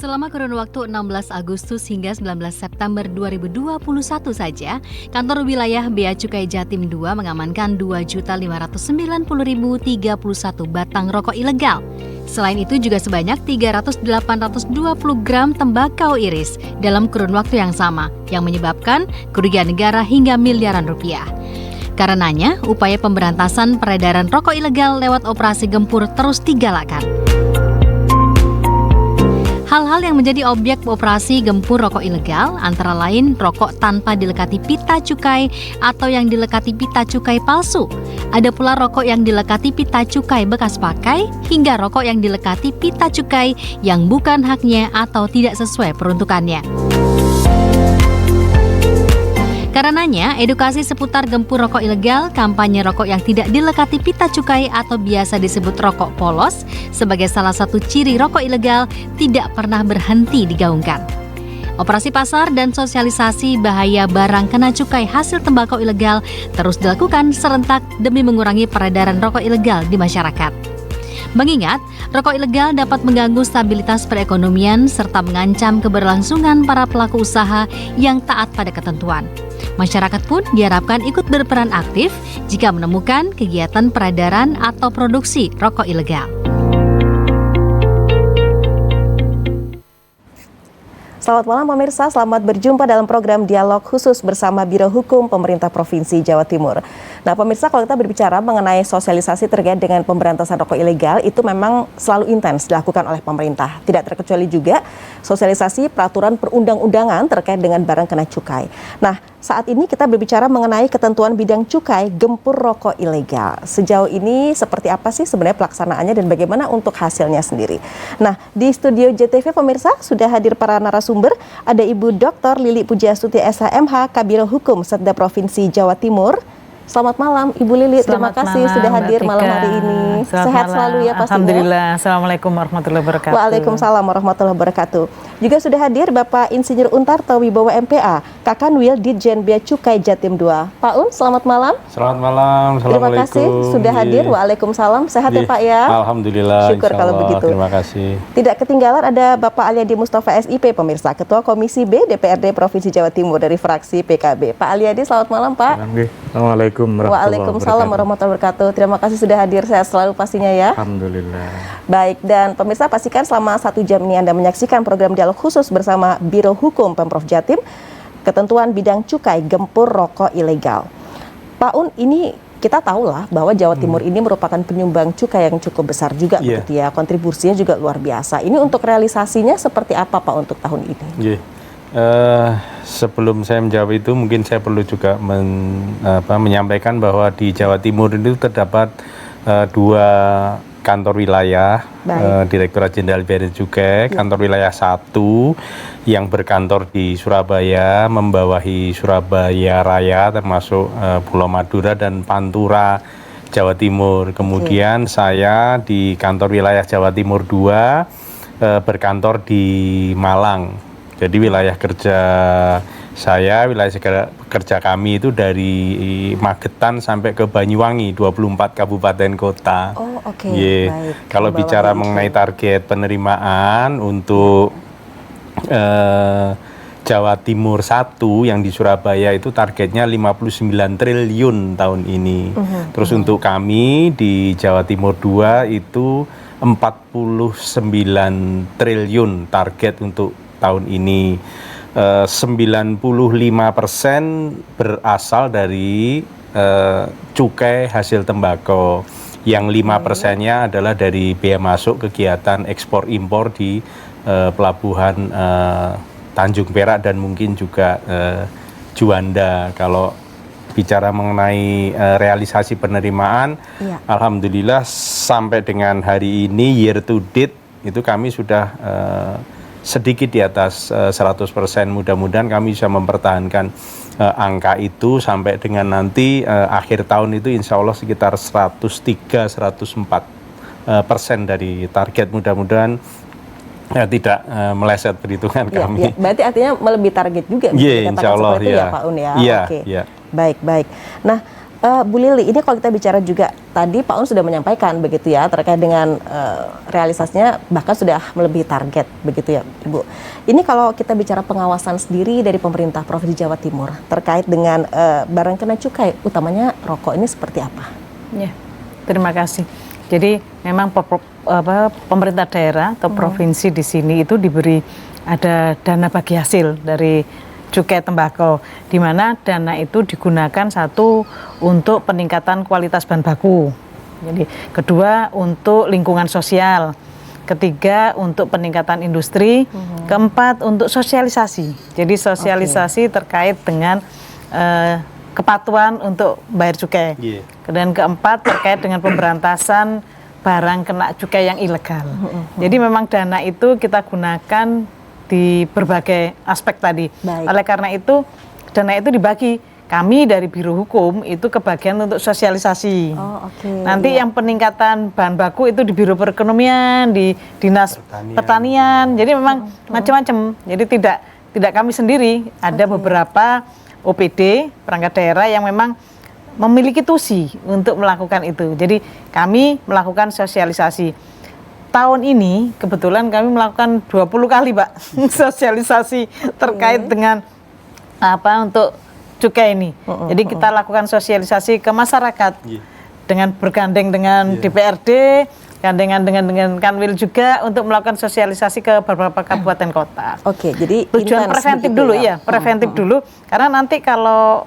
Selama kurun waktu 16 Agustus hingga 19 September 2021 saja, kantor wilayah Bea Cukai Jatim 2 mengamankan 2.590.031 batang rokok ilegal. Selain itu juga sebanyak 3.820 gram tembakau iris dalam kurun waktu yang sama, yang menyebabkan kerugian negara hingga miliaran rupiah. Karenanya, upaya pemberantasan peredaran rokok ilegal lewat operasi gempur terus digalakkan. Hal-hal yang menjadi objek operasi gempur rokok ilegal antara lain rokok tanpa dilekati pita cukai atau yang dilekati pita cukai palsu. Ada pula rokok yang dilekati pita cukai bekas pakai hingga rokok yang dilekati pita cukai yang bukan haknya atau tidak sesuai peruntukannya. Karenanya, edukasi seputar gempur rokok ilegal, kampanye rokok yang tidak dilekati pita cukai atau biasa disebut rokok polos sebagai salah satu ciri rokok ilegal tidak pernah berhenti digaungkan. Operasi pasar dan sosialisasi bahaya barang kena cukai hasil tembakau ilegal terus dilakukan serentak demi mengurangi peredaran rokok ilegal di masyarakat. Mengingat, rokok ilegal dapat mengganggu stabilitas perekonomian serta mengancam keberlangsungan para pelaku usaha yang taat pada ketentuan. Masyarakat pun diharapkan ikut berperan aktif jika menemukan kegiatan peredaran atau produksi rokok ilegal. Selamat malam pemirsa, selamat berjumpa dalam program Dialog Khusus bersama Biro Hukum Pemerintah Provinsi Jawa Timur. Nah pemirsa, kalau kita berbicara mengenai sosialisasi terkait dengan pemberantasan rokok ilegal, itu memang selalu intens dilakukan oleh pemerintah. Tidak terkecuali juga sosialisasi peraturan perundang-undangan terkait dengan barang kena cukai. Nah saat ini kita berbicara mengenai ketentuan bidang cukai gempur rokok ilegal. Sejauh ini seperti apa sih sebenarnya pelaksanaannya dan bagaimana untuk hasilnya sendiri? Nah di studio JTV pemirsa sudah hadir para narasumber. Ada Ibu Dr. Lili Pujiastuti SHMH, Kabiro Hukum Setda Provinsi Jawa Timur. Selamat malam Ibu Lili, terima kasih sudah hadir malam hari ini. Sehat selalu ya pastinya. Alhamdulillah, Assalamualaikum warahmatullahi wabarakatuh. Waalaikumsalam warahmatullahi wabarakatuh. Juga sudah hadir Bapak Insinyur Untarto Wibowo MPA, Kakanwil Ditjen Bea Cukai Jatim 2. Pak Un, selamat malam. Selamat malam, terima kasih sudah hadir. Waalaikumsalam, sehat ya Pak ya? Alhamdulillah, syukur kalau begitu. Terima kasih. Tidak ketinggalan ada Bapak Aliadi Mustafa SIP pemirsa, Ketua Komisi B DPRD Provinsi Jawa Timur dari fraksi PKB. Pak Aliadi, selamat malam Pak. Assalamualaikum. Waalaikumsalam warahmatullahi wabarakatuh. Terima kasih sudah hadir, sehat selalu pastinya ya. Alhamdulillah. Baik, dan pemirsa pastikan selama 1 jam ini Anda menyaksikan program Dialog Khusus bersama Biro Hukum Pemprov Jatim, ketentuan bidang cukai gempur rokok ilegal. Pak Un, ini kita tahulah bahwa Jawa Timur ini merupakan penyumbang cukai yang cukup besar juga, begitu ya. Kontribusinya juga luar biasa. Ini untuk realisasinya seperti apa Pak untuk tahun ini? Sebelum saya menjawab itu, mungkin saya perlu juga menyampaikan bahwa di Jawa Timur itu terdapat 2 kantor wilayah Direktorat Jenderal Bea dan Cukai. Kantor wilayah 1 yang berkantor di Surabaya, membawahi Surabaya Raya termasuk Pulau Madura dan Pantura, Jawa Timur. Kemudian saya di kantor wilayah Jawa Timur 2 berkantor di Malang. Jadi wilayah kerja saya, wilayah kerja kami itu dari Magetan sampai ke Banyuwangi, 24 kabupaten kota. Oh, oke. Baik. Kalau bicara mengenai target penerimaan untuk Jawa Timur 1 yang di Surabaya itu targetnya 59 triliun tahun ini. Terus untuk kami di Jawa Timur 2 itu 49 triliun target untuk tahun ini. 95% berasal dari cukai hasil tembakau. Yang 5%-nya adalah dari bea masuk kegiatan ekspor impor di pelabuhan Tanjung Perak dan mungkin juga Juanda. Kalau bicara mengenai realisasi penerimaan, alhamdulillah sampai dengan hari ini year to date itu kami sudah sedikit di atas 100%. Mudah-mudahan kami bisa mempertahankan angka itu sampai dengan nanti akhir tahun itu insya Allah sekitar 103-104% dari target. Mudah-mudahan tidak meleset perhitungan kami. Berarti artinya melebihi target juga. Insya Allah ya Pak Un ya. Iya. Oke. Baik. Nah Bu Lili, ini kalau kita bicara juga tadi Pak Un sudah menyampaikan begitu ya terkait dengan realisasinya bahkan sudah melebihi target begitu ya Ibu. Ini kalau kita bicara pengawasan sendiri dari pemerintah Provinsi Jawa Timur terkait dengan barang kena cukai, utamanya rokok ini seperti apa? Ya, terima kasih. Jadi memang pemerintah daerah atau provinsi di sini itu diberi ada dana bagi hasil dari cukai tembakau, di mana dana itu digunakan satu untuk peningkatan kualitas bahan baku, jadi kedua untuk lingkungan sosial, ketiga untuk peningkatan industri, keempat untuk sosialisasi. Jadi sosialisasi terkait dengan kepatuhan untuk bayar cukai. Dan keempat terkait dengan pemberantasan barang kena cukai yang ilegal. Jadi memang dana itu kita gunakan di berbagai aspek tadi. Baik. Oleh karena itu dana itu dibagi. Kami dari Biro Hukum itu kebagian untuk sosialisasi. Nanti yang peningkatan bahan baku itu di Biro Perekonomian, di Dinas Pertanian. Jadi memang macam-macam. Jadi tidak kami sendiri, ada beberapa OPD perangkat daerah yang memang memiliki tusi untuk melakukan itu. Jadi kami melakukan sosialisasi. Tahun ini kebetulan kami melakukan 20 kali Pak sosialisasi terkait dengan untuk cukai ini. Jadi kita lakukan sosialisasi ke masyarakat dengan bergandeng dengan DPRD, gandengan dengan Kanwil juga untuk melakukan sosialisasi ke beberapa kabupaten kota. Jadi tujuan preventif dulu ya, preventif dulu karena nanti kalau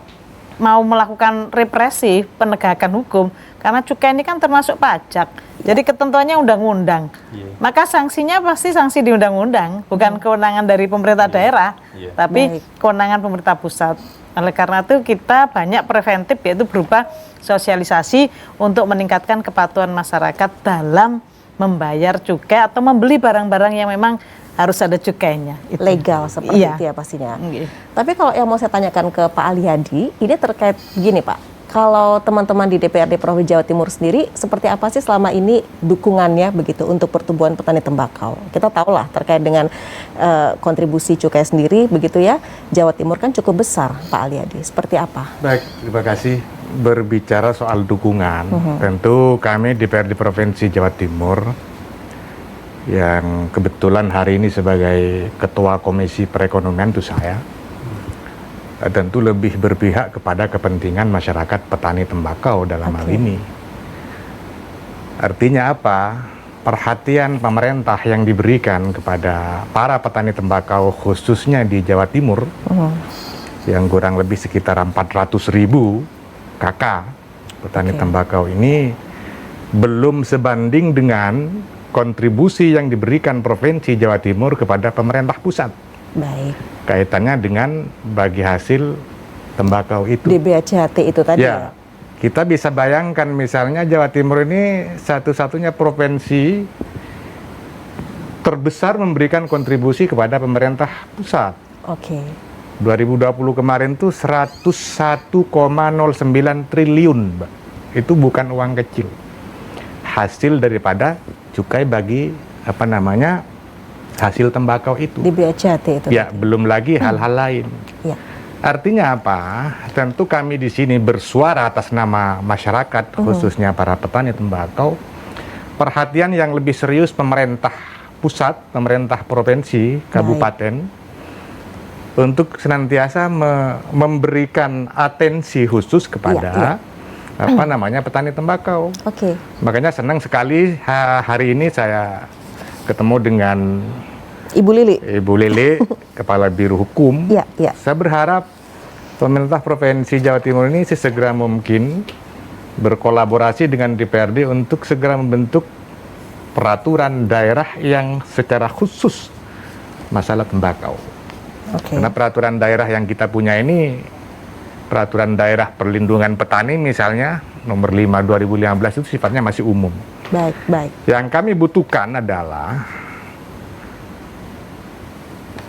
mau melakukan represi penegakan hukum, karena cukai ini kan termasuk pajak, jadi ketentuannya undang-undang, maka sanksinya pasti sanksi di undang-undang, bukan kewenangan dari pemerintah daerah, tapi kewenangan pemerintah pusat. Oleh karena itu kita banyak preventif, yaitu berupa sosialisasi untuk meningkatkan kepatuhan masyarakat dalam membayar cukai atau membeli barang-barang yang memang harus ada cukainya. Legal seperti itu ya pastinya. Tapi kalau yang mau saya tanyakan ke Pak Ali Hadi, ini terkait gini Pak, kalau teman-teman di DPRD Provinsi Jawa Timur sendiri, seperti apa sih selama ini dukungannya begitu untuk pertumbuhan petani tembakau? Kita tahu lah terkait dengan kontribusi cukai sendiri begitu ya, Jawa Timur kan cukup besar Pak Ali Hadi, seperti apa? Baik, terima kasih. Berbicara soal dukungan, tentu kami DPRD Provinsi Jawa Timur yang kebetulan hari ini sebagai Ketua Komisi Perekonomian itu saya, tentu lebih berpihak kepada kepentingan masyarakat petani tembakau dalam hal ini. Artinya apa? Perhatian pemerintah yang diberikan kepada para petani tembakau khususnya di Jawa Timur, yang kurang lebih sekitar 400.000 KK petani tembakau ini belum sebanding dengan kontribusi yang diberikan Provinsi Jawa Timur kepada pemerintah pusat. Baik. Kaitannya dengan bagi hasil tembakau itu. DBHJT itu tadi ya? Kita bisa bayangkan misalnya Jawa Timur ini satu-satunya provinsi terbesar memberikan kontribusi kepada pemerintah pusat. 2020 kemarin tuh 101,09 triliun, Mbak. Itu bukan uang kecil. Hasil daripada cukai bagi hasil tembakau itu. Di BHJT itu. Ya, belum lagi hal-hal lain. Artinya apa? Tentu kami di sini bersuara atas nama masyarakat, khususnya para petani tembakau. Perhatian yang lebih serius pemerintah pusat, pemerintah provinsi, kabupaten, untuk senantiasa memberikan atensi khusus kepada petani tembakau. Makanya senang sekali hari ini saya ketemu dengan Ibu Lili, Kepala Biro Hukum. Saya berharap pemerintah Provinsi Jawa Timur ini sesegera mungkin berkolaborasi dengan DPRD untuk segera membentuk peraturan daerah yang secara khusus masalah tembakau. Karena peraturan daerah yang kita punya ini, peraturan daerah perlindungan petani misalnya nomor 5 2015 itu sifatnya masih umum. Baik. Yang kami butuhkan adalah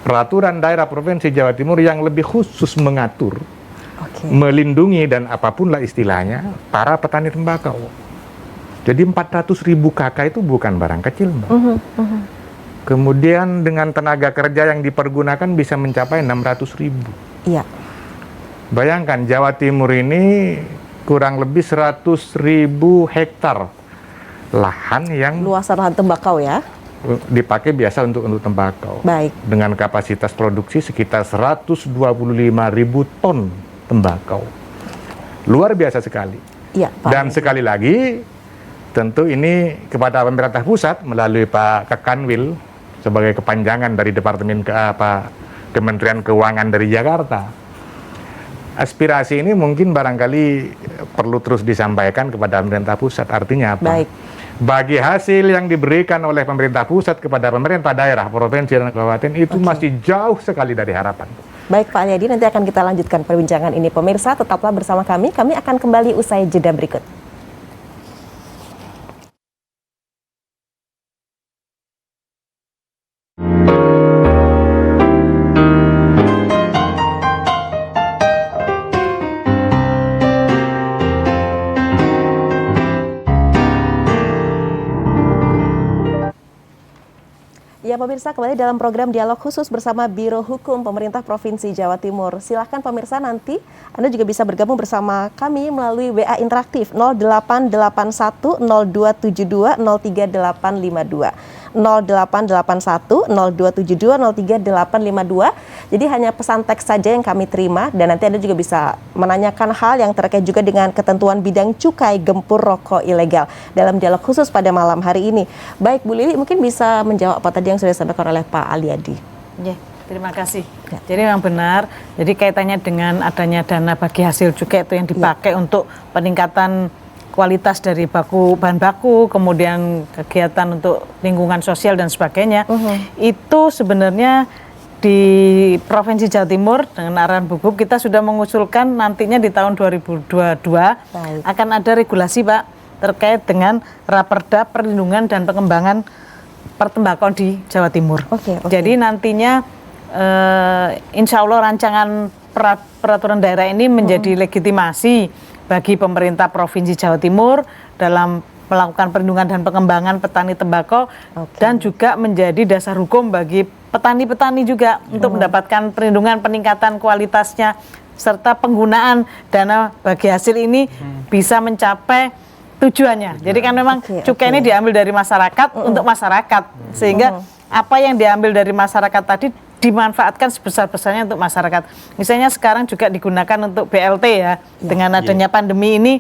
peraturan daerah Provinsi Jawa Timur yang lebih khusus mengatur, melindungi dan apapun lah istilahnya para petani tembakau. Jadi 400.000 KK itu bukan barang kecil, Mbak. Kemudian dengan tenaga kerja yang dipergunakan bisa mencapai 600.000. Bayangkan Jawa Timur ini kurang lebih 100.000 hektar lahan yang Luasan lahan tembakau ya. dipakai biasa untuk tembakau. Baik. Dengan kapasitas produksi sekitar 125.000 ton tembakau. Luar biasa sekali. Iya, Pak. Dan sekali lagi, tentu ini kepada pemerintah pusat melalui Pak Kakanwil sebagai kepanjangan dari Departemen Kementerian Keuangan dari Jakarta. Aspirasi ini mungkin barangkali perlu terus disampaikan kepada pemerintah pusat. Artinya apa? Baik. Bagi hasil yang diberikan oleh pemerintah pusat kepada pemerintah daerah, provinsi dan kabupaten itu masih jauh sekali dari harapan. Baik Pak Aliadi, nanti akan kita lanjutkan perbincangan ini. Pemirsa, tetaplah bersama kami. Kami akan kembali usai jeda berikut. Ya pemirsa, kembali dalam program Dialog Khusus bersama Biro Hukum Pemerintah Provinsi Jawa Timur. Silahkan pemirsa, nanti Anda juga bisa bergabung bersama kami melalui WA interaktif 0881 0272 03852. 0881 0272 03852. Jadi hanya pesan teks saja yang kami terima, dan nanti Anda juga bisa menanyakan hal yang terkait juga dengan ketentuan bidang cukai gempur rokok ilegal dalam dialog khusus pada malam hari ini. Baik Bu Lili, mungkin bisa menjawab apa tadi yang sudah disampaikan oleh Pak Aliadi. Ya, terima kasih. Ya. Jadi memang benar, jadi kaitannya dengan adanya dana bagi hasil cukai itu yang dipakai untuk peningkatan kualitas dari bahan baku, kemudian kegiatan untuk lingkungan sosial dan sebagainya. Itu sebenarnya di Provinsi Jawa Timur dengan arahan Bu Gub kita sudah mengusulkan nantinya di tahun 2022 akan ada regulasi Pak terkait dengan Raperda Perlindungan dan Pengembangan Pertembakauan di Jawa Timur. Jadi nantinya insya Allah rancangan peraturan daerah ini menjadi legitimasi bagi pemerintah Provinsi Jawa Timur dalam melakukan perlindungan dan pengembangan petani tembakau dan juga menjadi dasar hukum bagi petani-petani juga untuk mendapatkan perlindungan, peningkatan kualitasnya serta penggunaan dana bagi hasil ini bisa mencapai tujuannya. Jadi kan memang cukai ini diambil dari masyarakat untuk masyarakat, sehingga apa yang diambil dari masyarakat tadi dimanfaatkan sebesar-besarnya untuk masyarakat. Misalnya sekarang juga digunakan untuk BLT ya, dengan adanya pandemi ini,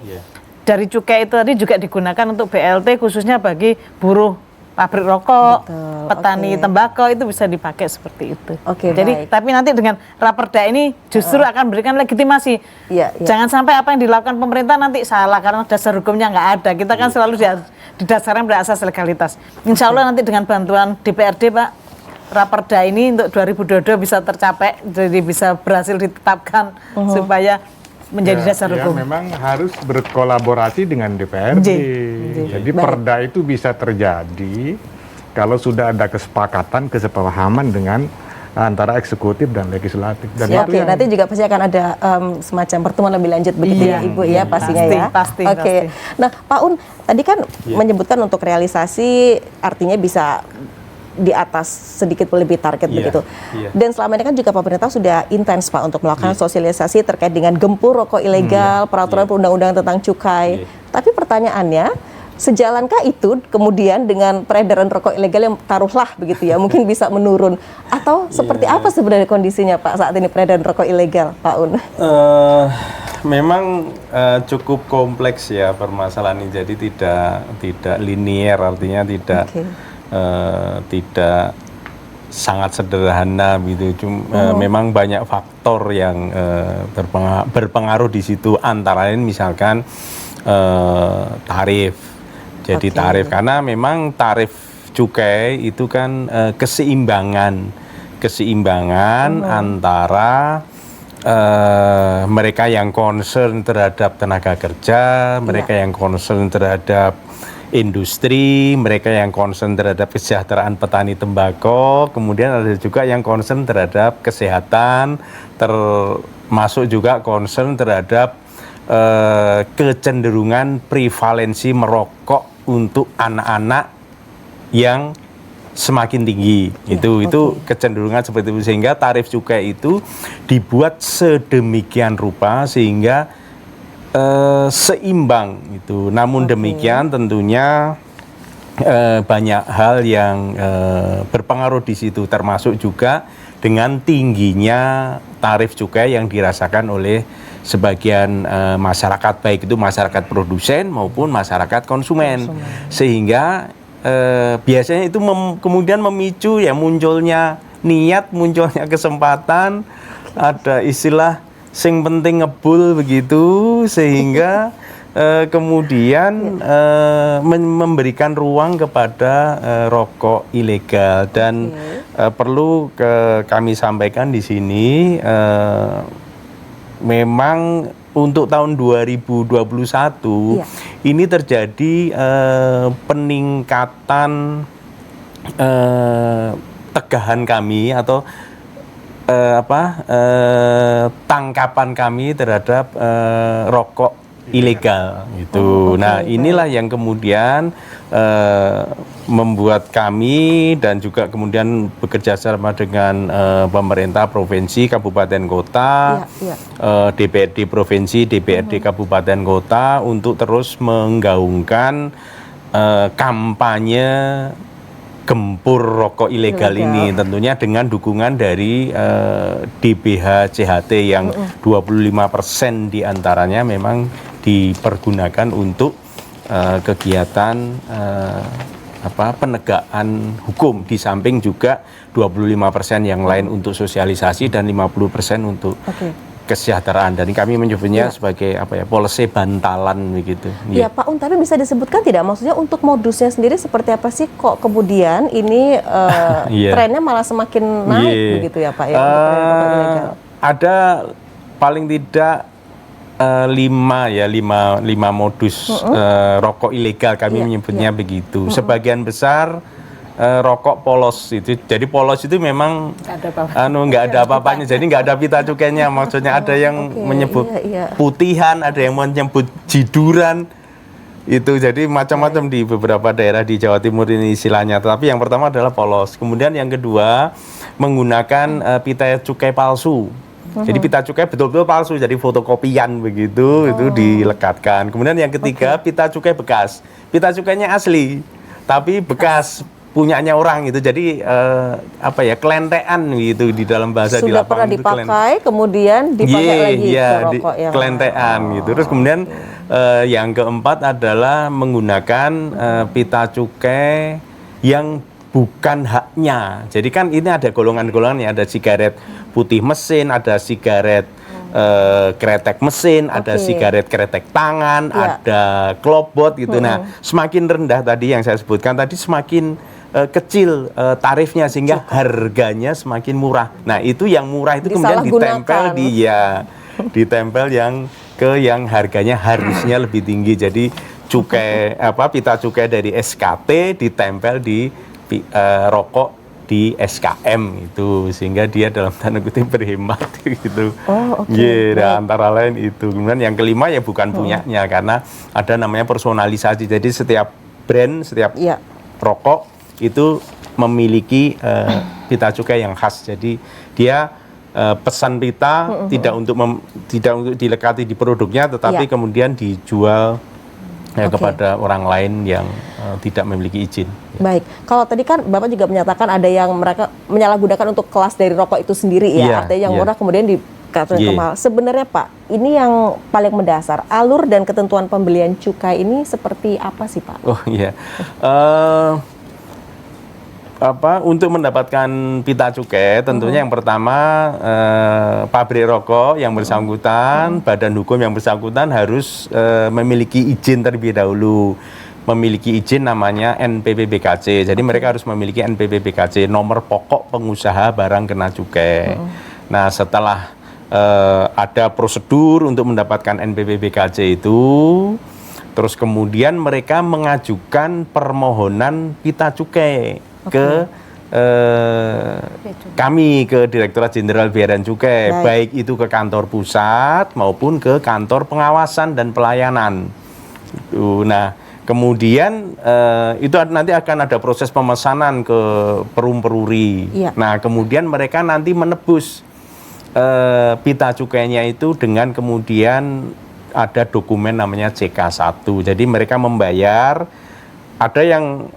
dari cukai itu tadi juga digunakan untuk BLT khususnya bagi buruh pabrik rokok, petani tembakau itu bisa dipakai seperti itu. Jadi tapi nanti dengan Raperda ini justru akan memberikan legitimasi. Jangan sampai apa yang dilakukan pemerintah nanti salah karena dasar hukumnya nggak ada. Kita kan selalu didasarkan pada asas legalitas. Insya Allah nanti dengan bantuan DPRD Pak, Raperda ini untuk 2022 bisa tercapai, jadi bisa berhasil ditetapkan supaya menjadi dasar hukum. Ya, memang harus berkolaborasi dengan DPRD. Jadi perda itu bisa terjadi kalau sudah ada kesepakatan, kesepahaman dengan antara eksekutif dan legislatif. Dan nanti juga pasti akan ada semacam pertemuan lebih lanjut begitu ya Ibu ya pastinya pasti, ya. Pasti. Nah Pak Un tadi kan menyebutkan untuk realisasi artinya bisa di atas sedikit lebih target begitu. Dan selama ini kan juga pemerintah sudah intens Pak untuk melakukan sosialisasi terkait dengan gempur rokok ilegal, peraturan perundang-undangan tentang cukai. Tapi pertanyaannya, sejalankah itu kemudian dengan peredaran rokok ilegal yang taruhlah begitu ya, mungkin bisa menurun? Atau seperti apa sebenarnya kondisinya Pak saat ini peredaran rokok ilegal, Pak Un? Memang cukup kompleks ya permasalahan ini, jadi tidak linier, artinya tidak sangat sederhana gitu. Memang banyak faktor yang berpengaruh di situ, antara lain misalkan tarif. Jadi tarif, karena memang tarif cukai itu kan keseimbangan antara mereka yang concern terhadap tenaga kerja, mereka yang concern terhadap industri, mereka yang concern terhadap kesejahteraan petani tembakau, kemudian ada juga yang concern terhadap kesehatan, termasuk juga concern terhadap kecenderungan prevalensi merokok untuk anak-anak yang semakin tinggi. Itu kecenderungan seperti itu, sehingga tarif cukai itu dibuat sedemikian rupa sehingga seimbang itu. Namun demikian tentunya banyak hal yang berpengaruh di situ, termasuk juga dengan tingginya tarif cukai yang dirasakan oleh sebagian masyarakat, baik itu masyarakat produsen maupun masyarakat konsumen. Sehingga biasanya itu kemudian memicu ya munculnya niat, munculnya kesempatan, ada istilah sing penting ngebul begitu, sehingga kemudian memberikan ruang kepada rokok ilegal. Dan perlu kami sampaikan di sini, memang untuk tahun 2021 ini terjadi peningkatan tegahan kami atau tangkapan kami terhadap rokok ilegal gitu. Nah, inilah yang kemudian membuat kami dan juga kemudian bekerja sama dengan pemerintah provinsi, kabupaten, kota, DPRD provinsi, DPRD kabupaten, kota untuk terus menggaungkan kampanye gempur rokok ilegal ini, tentunya dengan dukungan dari DBH CHT yang 25% diantaranya memang dipergunakan untuk kegiatan penegakan hukum, di samping juga 25% yang lain untuk sosialisasi dan 50% untuk kesejahteraan. Dan kami menyebutnya sebagai policy bantalan begitu. Ya Pak tapi bisa disebutkan tidak, maksudnya untuk modusnya sendiri seperti apa sih, kok kemudian ini trennya malah semakin naik begitu ya Pak ya? Ada paling tidak 5 modus rokok ilegal, kami menyebutnya begitu. Sebagian besar rokok polos itu. Jadi polos itu memang nggak ada apa-apanya. Jadi nggak ada pita cukainya. Maksudnya ada yang menyebut putihan, ada yang menyebut jiduran. Itu jadi macam-macam di beberapa daerah di Jawa Timur ini istilahnya. Tapi yang pertama adalah polos. Kemudian yang kedua menggunakan pita cukai palsu. Jadi pita cukai betul-betul palsu, jadi fotokopian begitu, itu dilekatkan. Kemudian yang ketiga pita cukai bekas. Pita cukainya asli, tapi bekas punyanya orang itu. Jadi kelentean gitu di dalam bahasa di lapangan. Sudah pernah dipakai, kemudian dipakai lagi ke rokok yang kelentean gitu. Terus kemudian yang keempat adalah menggunakan pita cukai yang bukan haknya. Jadi kan ini ada golongan-golongannya, ada sigaret putih mesin, ada sigaret kretek mesin, ada sigaret kretek tangan, ada klobot gitu. Nah, semakin rendah tadi yang saya sebutkan tadi, semakin kecil tarifnya sehingga harganya semakin murah. Nah, itu yang murah itu kemudian ditempel ditempel yang harganya harusnya lebih tinggi. Jadi cukai pita cukai dari SKT ditempel di rokok di SKM itu, sehingga dia dalam tanda kutip berhemat gitu. Antara lain itu. Kemudian yang kelima ya bukan punyanya, karena ada namanya personalisasi. Jadi setiap brand, setiap rokok itu memiliki pita cukai yang khas. Jadi dia pesan pita tidak untuk dilekati di produknya, tetapi kemudian dijual kepada orang lain yang tidak memiliki izin. Baik, kalau tadi kan Bapak juga menyatakan ada yang mereka menyalahgunakan untuk kelas dari rokok itu sendiri ya, artinya yang murah kemudian dikatakan mahal. Sebenarnya Pak, ini yang paling mendasar, alur dan ketentuan pembelian cukai ini seperti apa sih Pak? Untuk mendapatkan pita cukai tentunya yang pertama pabrik rokok yang bersangkutan, badan hukum yang bersangkutan harus memiliki izin terlebih dahulu. Memiliki izin namanya NPWBKC. Jadi mereka harus memiliki NPWBKC, nomor pokok pengusaha barang kena cukai. Nah, setelah ada prosedur untuk mendapatkan NPWBKC itu, terus kemudian mereka mengajukan permohonan pita cukai ke kami, ke Direktorat Jenderal Bea dan Cukai, baik itu ke kantor pusat maupun ke kantor pengawasan dan pelayanan. Nah, kemudian itu nanti akan ada proses pemesanan ke perum-peruri. Nah, kemudian mereka nanti menebus pita cukainya itu dengan kemudian ada dokumen namanya CK1. Jadi mereka membayar, ada yang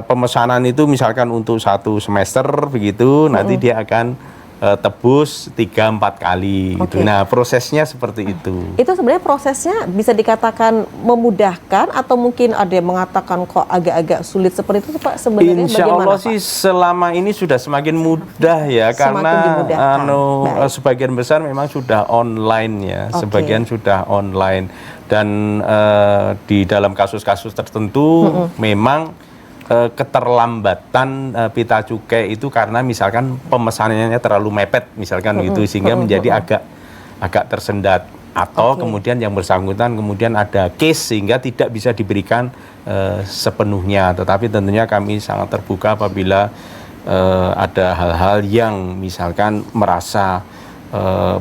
pemesanan itu misalkan untuk 1 semester begitu, nanti dia akan tebus 3-4 kali gitu. Nah, prosesnya seperti itu. Itu sebenarnya prosesnya bisa dikatakan memudahkan atau mungkin ada yang mengatakan kok agak-agak sulit seperti itu Pak sebenarnya? Insya Allah bagaimana, sih Pak? selama ini sudah semakin mudah ya, karena sebagian besar memang sudah online ya, sebagian sudah online, dan di dalam kasus-kasus tertentu memang keterlambatan pita cukai itu karena misalkan pemesanannya terlalu mepet misalkan gitu, sehingga menjadi agak tersendat, atau kemudian yang bersangkutan kemudian ada case sehingga tidak bisa diberikan sepenuhnya. Tetapi tentunya kami sangat terbuka apabila ada hal-hal yang misalkan merasa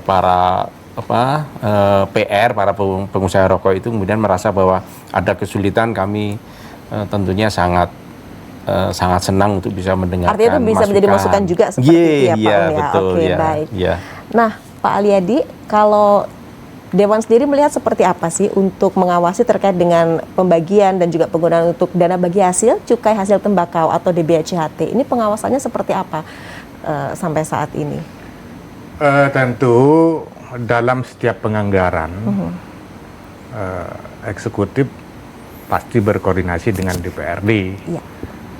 para PR, para pengusaha rokok itu kemudian merasa bahwa ada kesulitan, kami tentunya sangat senang untuk bisa mendengarkan. Artinya itu bisa menjadi masukan juga seperti itu ya Pak ya, ya. betul, Oke, ya, baik. ya. Nah, Pak Aliyadi, kalau Dewan sendiri melihat seperti apa sih untuk mengawasi terkait dengan pembagian dan juga penggunaan untuk dana bagi hasil cukai hasil tembakau atau DBHCHT? Ini pengawasannya seperti apa sampai saat ini? Tentu dalam setiap penganggaran eksekutif pasti berkoordinasi dengan DPRD. Ya.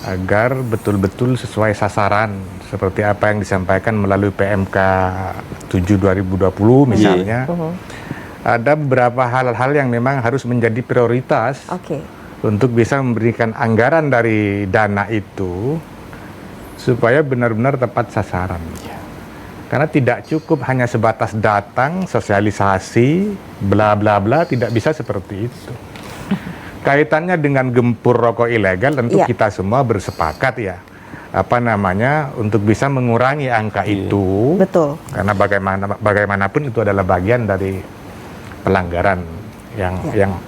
Agar betul-betul sesuai sasaran seperti apa yang disampaikan melalui PMK 7 2020 misalnya. Ada beberapa hal-hal yang memang harus menjadi prioritas untuk bisa memberikan anggaran dari dana itu supaya benar-benar tepat sasaran. Karena tidak cukup hanya sebatas datang, sosialisasi, bla bla bla, tidak bisa seperti itu. Kaitannya dengan gempur rokok ilegal tentu kita semua bersepakat ya, untuk bisa mengurangi angka itu. Betul. Karena bagaimanapun itu adalah bagian dari pelanggaran yang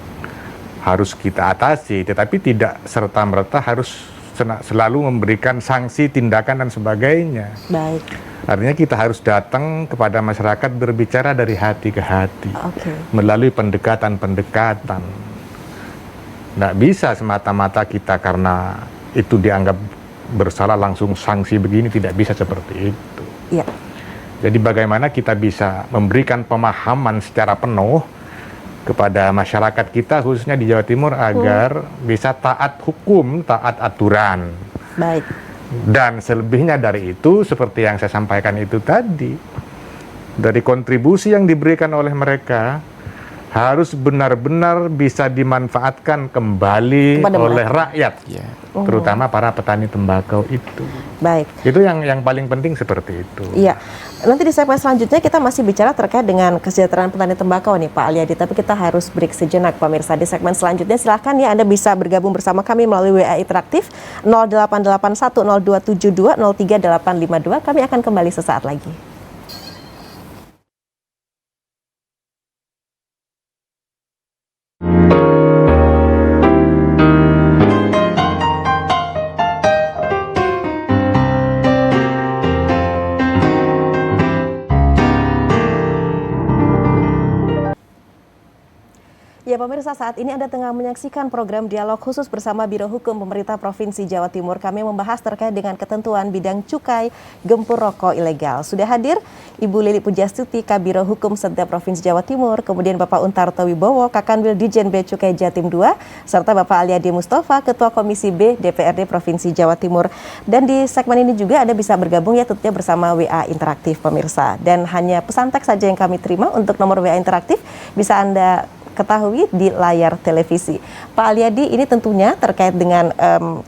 harus kita atasi, tetapi tidak serta-merta harus selalu memberikan sanksi, tindakan dan sebagainya. Baik. Artinya kita harus datang kepada masyarakat berbicara dari hati ke hati, melalui pendekatan-pendekatan. Nggak bisa semata-mata kita karena itu dianggap bersalah langsung sanksi begini, tidak bisa seperti itu. Ya. Jadi bagaimana kita bisa memberikan pemahaman secara penuh kepada masyarakat kita khususnya di Jawa Timur agar bisa taat hukum, taat aturan. Baik. Dan selebihnya dari itu seperti yang saya sampaikan itu tadi, dari kontribusi yang diberikan oleh mereka harus benar-benar bisa dimanfaatkan kembali oleh rakyat, terutama para petani tembakau itu. Baik. Itu yang paling penting seperti itu. Iya. Nanti di segmen selanjutnya kita masih bicara terkait dengan kesejahteraan petani tembakau nih Pak Aliyadi, tapi kita harus break sejenak pemirsa. Di segmen selanjutnya silahkan ya Anda bisa bergabung bersama kami melalui WA interaktif 08810272038852. Kami akan kembali sesaat lagi. Ya pemirsa, saat ini Anda tengah menyaksikan program dialog khusus bersama Biro Hukum Pemerintah Provinsi Jawa Timur. Kami membahas terkait dengan ketentuan bidang cukai gempur rokok ilegal. Sudah hadir Ibu Lili Pujastuti, Kabiro Hukum Setda Provinsi Jawa Timur, kemudian Bapak Untarto Wibowo, Kakanwil Dijen Bea Cukai Jatim II, serta Bapak Aliyadi Mustafa, Ketua Komisi B DPRD Provinsi Jawa Timur. Dan di segmen ini juga Anda bisa bergabung ya tentunya bersama WA interaktif pemirsa. Dan hanya pesan teks saja yang kami terima. Untuk nomor WA interaktif bisa Anda ketahui di layar televisi. Pak Aliyadi, ini tentunya terkait dengan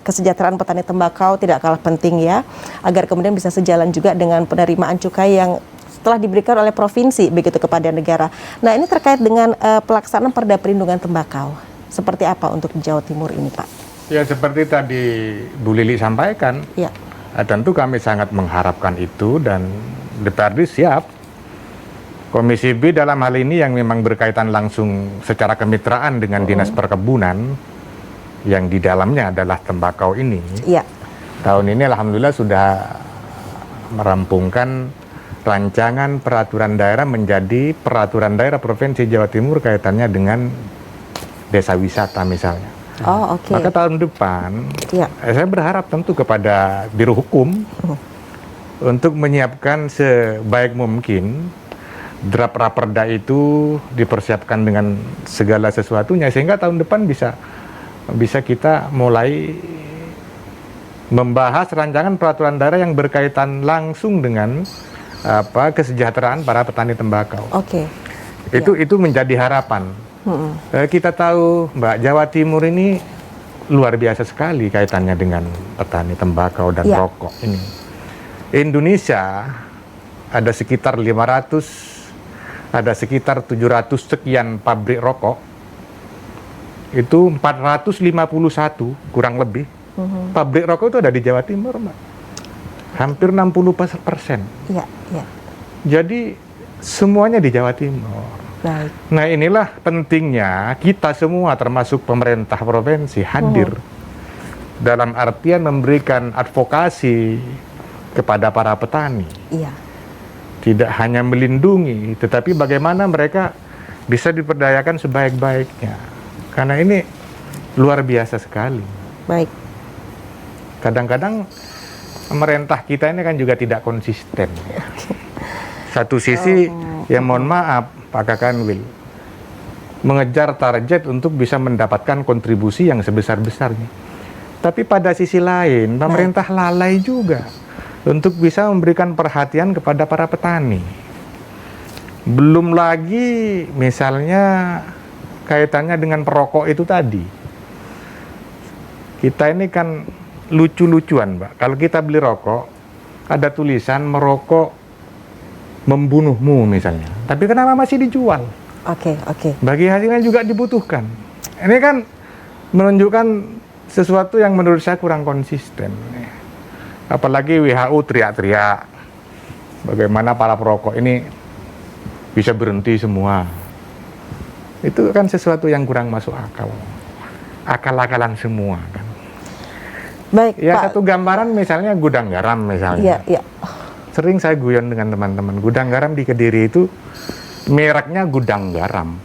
kesejahteraan petani tembakau tidak kalah penting ya, agar kemudian bisa sejalan juga dengan penerimaan cukai yang telah diberikan oleh provinsi begitu kepada negara. Nah, ini terkait dengan pelaksanaan Perda Perlindungan Tembakau. Seperti apa untuk Jawa Timur ini, Pak? Ya, seperti tadi Bu Lili sampaikan, tentu kami sangat mengharapkan itu dan DPRD siap. Komisi B dalam hal ini yang memang berkaitan langsung secara kemitraan dengan Dinas Perkebunan yang di dalamnya adalah tembakau ini. Tahun ini alhamdulillah sudah merampungkan rancangan peraturan daerah menjadi peraturan daerah Provinsi Jawa Timur kaitannya dengan desa wisata misalnya. Oh, oke. Maka tahun depan Ya. saya berharap tentu kepada Biro Hukum untuk menyiapkan sebaik mungkin draft raperda itu dipersiapkan dengan segala sesuatunya sehingga tahun depan bisa kita mulai membahas rancangan peraturan daerah yang berkaitan langsung dengan kesejahteraan para petani tembakau. Oke. Itu menjadi harapan. Kita tahu Mbak, Jawa Timur ini luar biasa sekali kaitannya dengan petani tembakau dan rokok ini. Indonesia ada sekitar 700 sekian pabrik rokok. Itu 451 kurang lebih. Pabrik rokok itu ada di Jawa Timur, Mbak. Hampir 60%. Iya, iya. Jadi semuanya di Jawa Timur. Baik. Nah, inilah pentingnya kita semua termasuk pemerintah provinsi hadir dalam artian memberikan advokasi kepada para petani. Iya. Tidak hanya melindungi, tetapi bagaimana mereka bisa diperdayakan sebaik-baiknya. Karena ini luar biasa sekali. Baik. Kadang-kadang pemerintah kita ini kan juga tidak konsisten. Satu sisi, ya mohon maaf Pak Kakanwil, mengejar target untuk bisa mendapatkan kontribusi yang sebesar-besarnya. Tapi pada sisi lain, pemerintah lalai juga untuk bisa memberikan perhatian kepada para petani. Belum lagi misalnya kaitannya dengan perokok itu tadi. Kita ini kan lucu-lucuan, Mbak. Kalau kita beli rokok, ada tulisan merokok membunuhmu misalnya. Tapi kenapa masih dijual? Oke. Bagi hasilnya juga dibutuhkan. Ini kan menunjukkan sesuatu yang menurut saya kurang konsisten. Apalagi WHO teriak-teriak bagaimana para perokok ini bisa berhenti semua. Itu kan sesuatu yang kurang masuk akal. Akal-akalan semua kan. Baik, Ya, Pak. satu gambaran misalnya gudang garam misalnya. Iya. Sering saya guyon dengan teman-teman, gudang garam di Kediri itu mereknya gudang garam.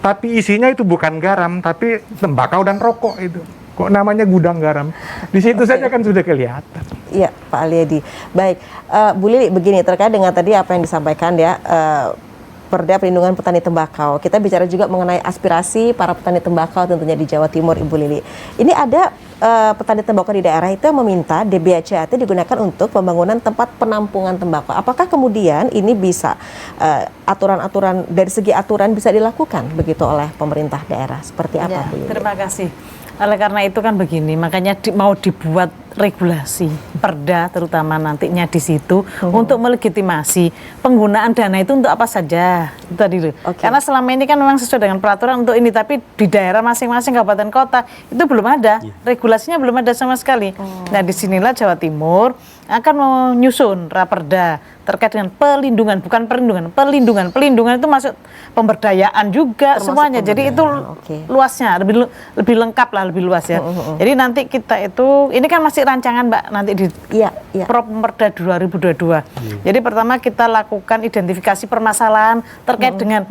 Tapi isinya itu bukan garam, tapi tembakau dan rokok itu. Kok namanya gudang garam? Di situ saja kan sudah kelihatan. Iya, Pak Aliadi. Baik, Bu Lili, begini terkait dengan tadi apa yang disampaikan ya, Perda Perlindungan Petani Tembakau. Kita bicara juga mengenai aspirasi para petani tembakau tentunya di Jawa Timur, Ibu Lili. Ini ada petani tembakau di daerah itu yang meminta DBHCAT digunakan untuk pembangunan tempat penampungan tembakau. Apakah kemudian ini bisa aturan-aturan dari segi aturan bisa dilakukan begitu oleh pemerintah daerah? Seperti apa, Bu Lili? Terima kasih. Oleh karena itu kan begini, makanya mau dibuat regulasi, perda terutama nantinya di situ untuk melegitimasi penggunaan dana itu untuk apa saja. Itu tadi loh. Karena selama ini kan memang sesuai dengan peraturan untuk ini, tapi di daerah masing-masing kabupaten kota itu belum ada, regulasinya belum ada sama sekali. Nah, disinilah Jawa Timur akan menyusun raperda terkait dengan pelindungan, bukan perlindungan, pelindungan itu masuk pemberdayaan juga Termasuk semuanya. Jadi itu luasnya lebih lengkap lah, lebih luas ya. Jadi nanti kita itu, ini kan masih rancangan Mbak, nanti di Perda 2022. Jadi pertama kita lakukan identifikasi permasalahan terkait dengan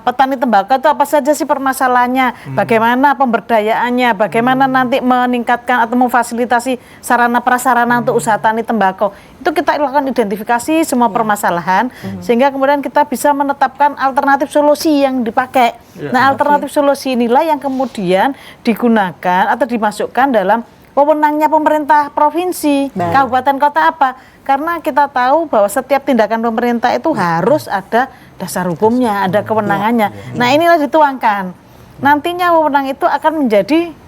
petani tembakau itu apa saja sih permasalahannya, bagaimana pemberdayaannya, bagaimana nanti meningkatkan atau memfasilitasi sarana prasarana untuk usaha tani tembakau. Itu kita lakukan identifikasi semua permasalahan sehingga kemudian kita bisa menetapkan alternatif solusi yang dipakai. Nah, alternatif solusi inilah yang kemudian digunakan atau dimasukkan dalam wewenangnya pemerintah provinsi, kabupaten kota apa? Karena kita tahu bahwa setiap tindakan pemerintah itu harus ada dasar hukumnya, ada kewenangannya. Nah, inilah dituangkan. Nantinya wewenang itu akan menjadi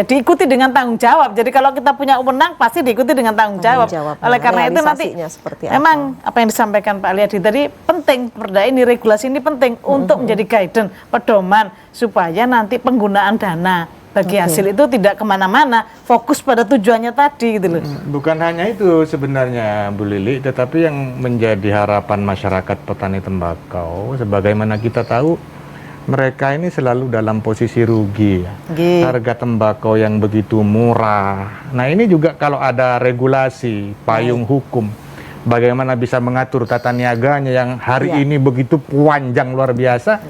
diikuti dengan tanggung jawab. Jadi kalau kita punya wewenang pasti diikuti dengan tanggung jawab. Oleh karena itu nanti memang apa yang disampaikan Pak Aliadi tadi penting, perda ini, regulasi ini penting untuk menjadi guidance, pedoman supaya nanti penggunaan dana bagi hasil itu tidak kemana-mana, fokus pada tujuannya tadi gitu loh. Bukan hanya itu sebenarnya Bu Lili, tetapi yang menjadi harapan masyarakat petani tembakau, sebagaimana kita tahu mereka ini selalu dalam posisi rugi ya. Harga tembakau yang begitu murah. Nah, ini juga kalau ada regulasi, payung hukum bagaimana bisa mengatur tata niaganya yang hari ini begitu panjang luar biasa,